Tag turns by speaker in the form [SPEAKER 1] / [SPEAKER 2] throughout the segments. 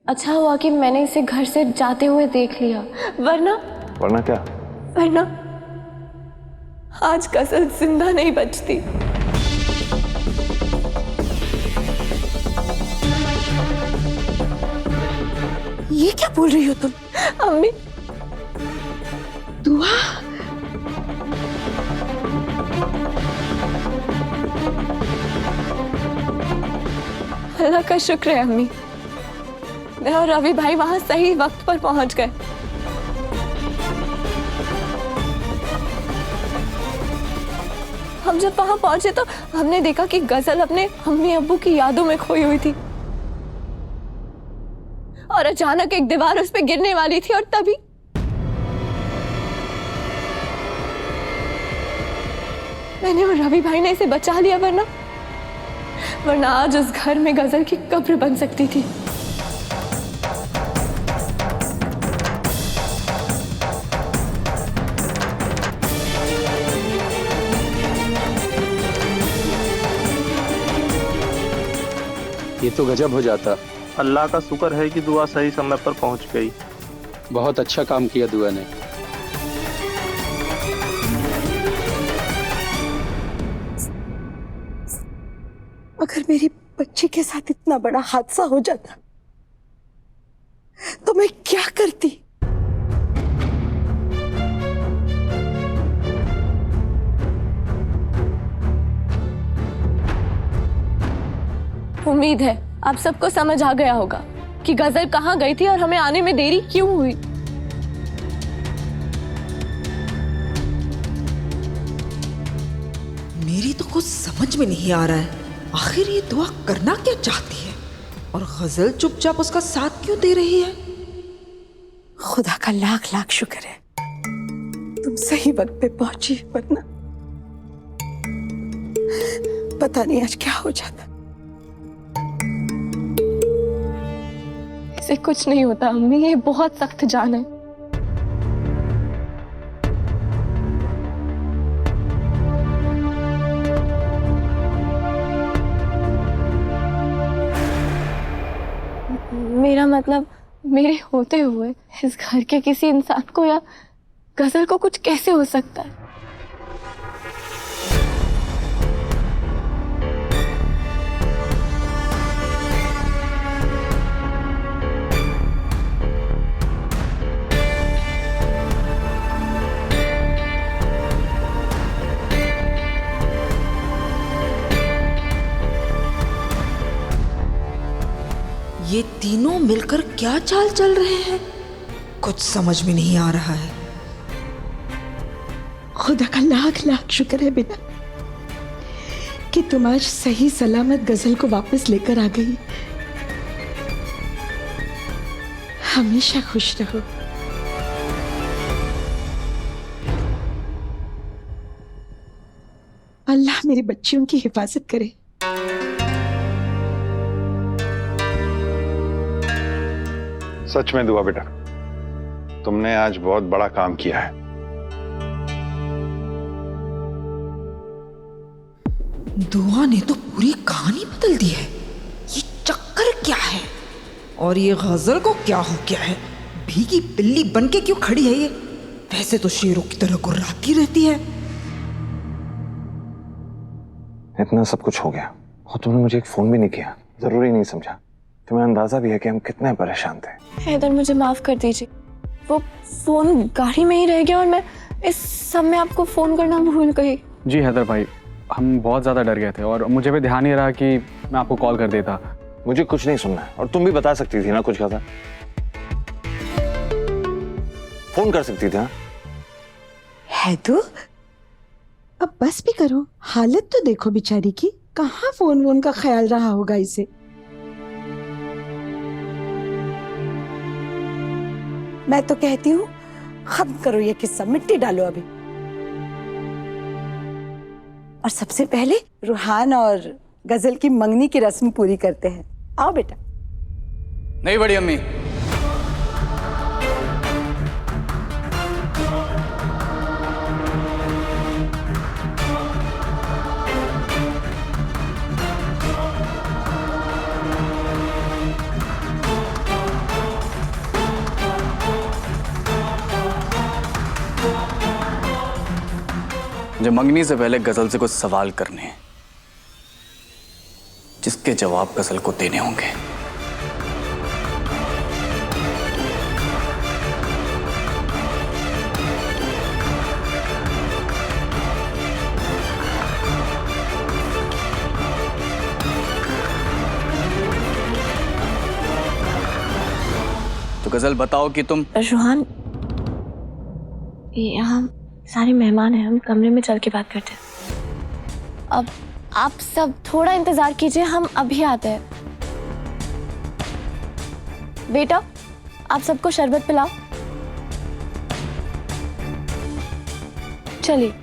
[SPEAKER 1] अच्छा हुआ कि मैंने इसे घर से जाते हुए देख लिया, वरना
[SPEAKER 2] वरना क्या?
[SPEAKER 1] वरना आज गजल जिंदा नहीं बचती।
[SPEAKER 3] ये क्या बोल रही हो तुम?
[SPEAKER 1] अम्मी,
[SPEAKER 3] दुआ?
[SPEAKER 1] अल्लाह का शुक्र है अम्मी, मैं और रवि भाई वहां सही वक्त पर पहुंच गए। हम जब वहां पहुंचे तो हमने देखा कि गजल अपने अम्मी अब्बू की यादों में खोई हुई थी और अचानक एक दीवार उस पे गिरने वाली थी और तभी मैंने और रवि भाई ने इसे बचा लिया, वरना आज उस घर में गजल की कब्र बन सकती थी।
[SPEAKER 4] ये तो गजब हो जाता।
[SPEAKER 5] अल्लाह का शुक्र है कि दुआ सही समय पर पहुंच गई।
[SPEAKER 4] बहुत अच्छा काम किया दुआ ने।
[SPEAKER 3] अगर मेरी बच्ची के साथ इतना बड़ा हादसा हो जाता तो मैं क्या करती?
[SPEAKER 1] उम्मीद है आप सबको समझ आ गया होगा कि गजल कहाँ गई थी और हमें आने में देरी क्यों हुई।
[SPEAKER 3] मेरी तो कुछ समझ में नहीं आ रहा है, आखिर ये दुआ करना क्या चाहती है और गजल चुपचाप उसका साथ क्यों दे रही है? खुदा का लाख लाख शुक्र है तुम सही वक्त पे पहुंची, वरना पता नहीं आज क्या हो जाता।
[SPEAKER 1] इसे कुछ नहीं होता अम्मी, ये बहुत सख्त जान है। मेरा मतलब, मेरे होते हुए इस घर के किसी इंसान को या गजल को कुछ कैसे हो सकता है?
[SPEAKER 3] ये तीनों मिलकर क्या चाल चल रहे हैं, कुछ समझ में नहीं आ रहा है। खुदा का लाख लाख शुक्र है बेटा कि तुम आज सही सलामत गजल को वापस लेकर आ गई। हमेशा खुश रहो। अल्लाह मेरी बच्चियों की हिफाजत करे।
[SPEAKER 2] सच में दुआ बेटा, तुमने आज बहुत बड़ा काम किया है।
[SPEAKER 3] दुआ ने तो पूरी कहानी बदल दी है। ये चक्कर क्या है और ये गजल को क्या हो गया है? भीगी बिल्ली बनके क्यों खड़ी है ये? वैसे तो शेरों की तरह गुर्राती रहती है।
[SPEAKER 2] इतना सब कुछ हो गया और तुमने मुझे एक फोन भी नहीं किया, जरूरी नहीं समझा। तुम्हें अंदाजा भी है कि हम कितने परेशान थे।
[SPEAKER 1] हैदर, मुझे माफ कर दीजिए, वो फोन गाड़ी में ही रह गया और मैं इस सब में आपको फोन करना भूल गई।
[SPEAKER 6] जी हैदर भाई, हम बहुत ज़्यादा डर गए थे और मुझे भी ध्यान नहीं रहा कि मैं आपको कॉल कर देता।
[SPEAKER 2] मुझे कुछ नहीं सुनना है और तुम भी बता सकती थी ना कुछ कहा था, फोन कर सकती थी।
[SPEAKER 3] है तो अब बस भी करो, हालत तो देखो बेचारी की, कहाँ फोन वोन का ख्याल रहा होगा इसे। मैं तो कहती हूँ खत्म करो ये किस्सा, मिट्टी डालो अभी। और सबसे पहले रूहान और गजल की मंगनी की रस्म पूरी करते हैं। आओ बेटा।
[SPEAKER 6] नहीं बड़ी अम्मी, मुझे मंगनी से पहले गजल से कुछ सवाल करने हैं, जिसके जवाब गजल को देने होंगे। तो गजल बताओ कि तुम।
[SPEAKER 1] रुहान, यहाँ सारे मेहमान हैं, हम कमरे में चल के बात करते हैं। अब आप सब थोड़ा इंतजार कीजिए, हम अभी आते हैं। बेटा, आप सबको शरबत पिलाओ। चलिए।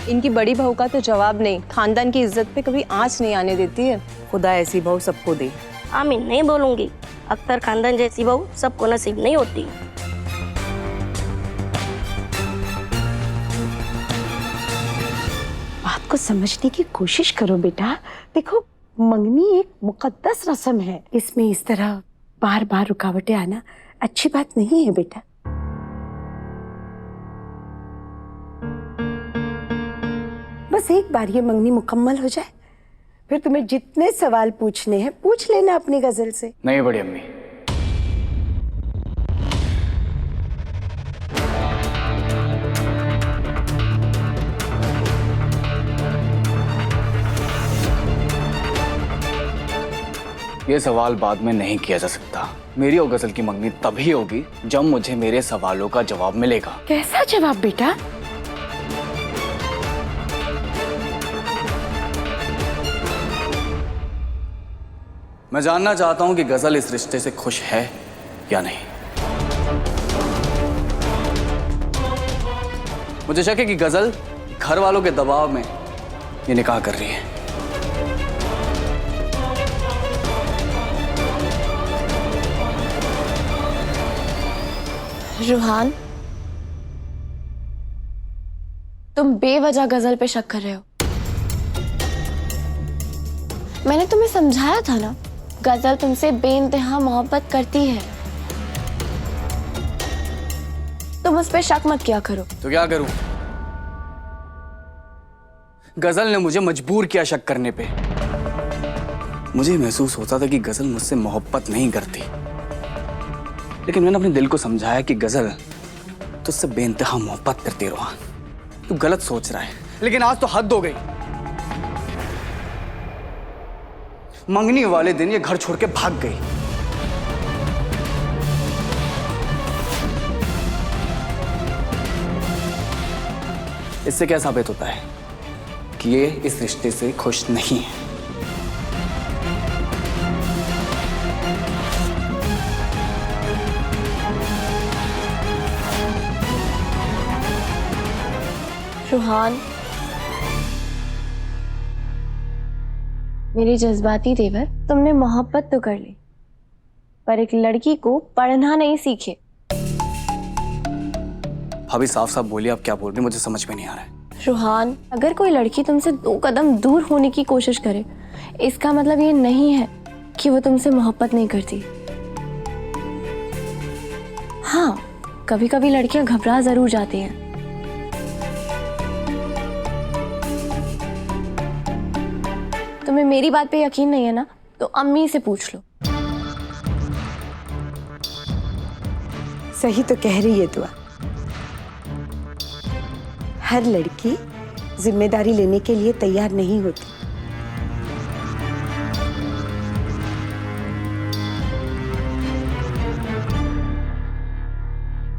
[SPEAKER 7] इनकी बड़ी बहू का तो जवाब नहीं, खानदान की इज्जत पे कभी आंच नहीं आने देती है। खुदा ऐसी बहू सबको दे।
[SPEAKER 8] आमीन नहीं बोलूंगी। अख्तर खानदान जैसी बहू सबको नसीब नहीं होती।
[SPEAKER 9] बात को समझने की कोशिश करो बेटा। देखो, मंगनी एक मुकद्दस रस्म है, इसमें इस तरह बार बार रुकावटें आना अच्छी बात नहीं है बेटा। बस एक बार ये मंगनी मुकम्मल हो जाए, फिर तुम्हें जितने सवाल पूछने हैं पूछ लेना अपनी गजल से।
[SPEAKER 6] नहीं बड़ी अम्मी, ये सवाल बाद में नहीं किया जा सकता। मेरी और गजल की मंगनी तभी होगी जब मुझे मेरे सवालों का जवाब मिलेगा।
[SPEAKER 9] कैसा जवाब बेटा?
[SPEAKER 6] मैं जानना चाहता हूं कि गजल इस रिश्ते से खुश है या नहीं। मुझे शक है कि गजल घर वालों के दबाव में ये निकाह कर रही है।
[SPEAKER 1] रुहान, तुम बेवजह गजल पे शक कर रहे हो। मैंने तुम्हें समझाया था ना, गजल तुमसे बेइंतहा मोहब्बत करती है। तुम उस पे शक मत किया करो।
[SPEAKER 6] तो क्या करूं? गजल ने मुझे मजबूर किया शक करने पे। मुझे महसूस होता था कि गजल मुझसे मोहब्बत नहीं करती, लेकिन मैंने अपने दिल को समझाया कि गजल तुझसे बेइंतहा मोहब्बत करती। रोहान, तू गलत सोच रहा है, लेकिन आज तो हद हो गई। मंगनी वाले दिन ये घर छोड़ के भाग गई। इससे क्या साबित होता है कि ये इस रिश्ते से खुश नहीं है।
[SPEAKER 1] रुहान, मेरी जज्बाती देवर, तुमने मोहब्बत तो कर ली, पर एक लड़की को पढ़ना नहीं सीखे।
[SPEAKER 6] भाभी साफ साफ बोलिए, आप क्या बोल रही हैं? मुझे समझ में नहीं आ रहा है।
[SPEAKER 1] रुहान, अगर कोई लड़की तुमसे 2 कदम दूर होने की कोशिश करे, इसका मतलब ये नहीं है कि वो तुमसे मोहब्बत नहीं करती। हाँ, कभी कभी लड़कियां घबरा जरूर जाती हैं। तुम्हें मेरी बात पे यकीन नहीं है ना, तो अम्मी से पूछ लो।
[SPEAKER 9] सही तो कह रही है दुआ। हर लड़की जिम्मेदारी लेने के लिए तैयार नहीं होती।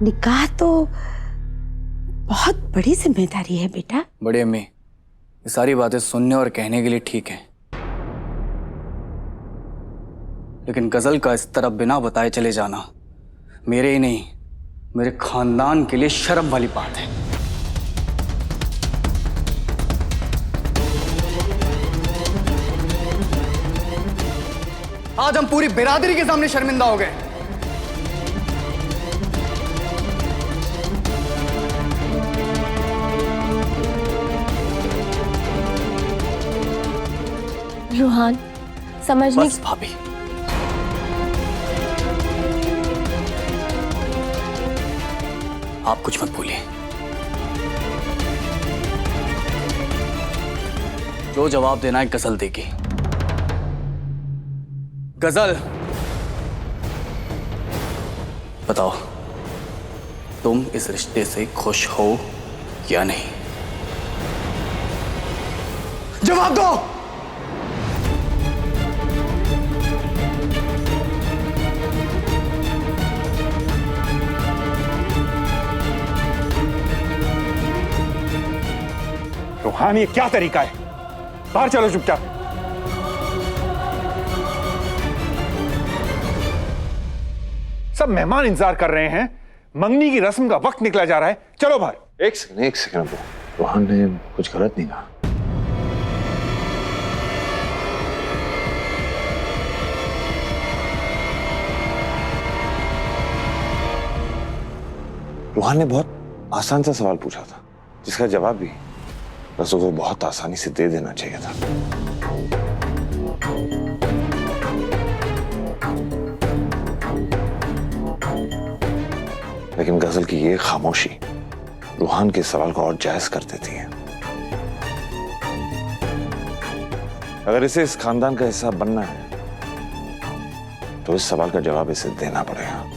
[SPEAKER 9] निकाह तो बहुत बड़ी जिम्मेदारी है बेटा।
[SPEAKER 6] बड़ी अम्मी, ये सारी बातें सुनने और कहने के लिए ठीक है, लेकिन गजल का इस तरह बिना बताए चले जाना मेरे ही नहीं, मेरे खानदान के लिए शर्म वाली बात है। आज हम पूरी बिरादरी के सामने शर्मिंदा हो गए।
[SPEAKER 1] रुहान, समझने
[SPEAKER 6] बस भाभी, आप कुछ मत बोलिए। जो जवाब देना है गजल देगी। गजल, बताओ तुम इस रिश्ते से खुश हो या नहीं? जवाब दो।
[SPEAKER 10] रूहान, ये क्या तरीका है? बाहर चलो चुपचाप। सब मेहमान इंतजार कर रहे हैं। मंगनी की रस्म का वक्त निकला जा रहा है। चलो बाहर।
[SPEAKER 2] एक सेकंड अब्बू, रोहन ने कुछ गलत नहीं कहा। रोहन ने बहुत आसान सा सवाल पूछा था, जिसका जवाब भी रसू को बहुत आसानी से दे देना चाहिए था। लेकिन गजल की ये खामोशी रूहान के सवाल को और जायज कर देती है। अगर इसे इस खानदान का हिस्सा बनना है तो इस सवाल का जवाब इसे देना पड़ेगा।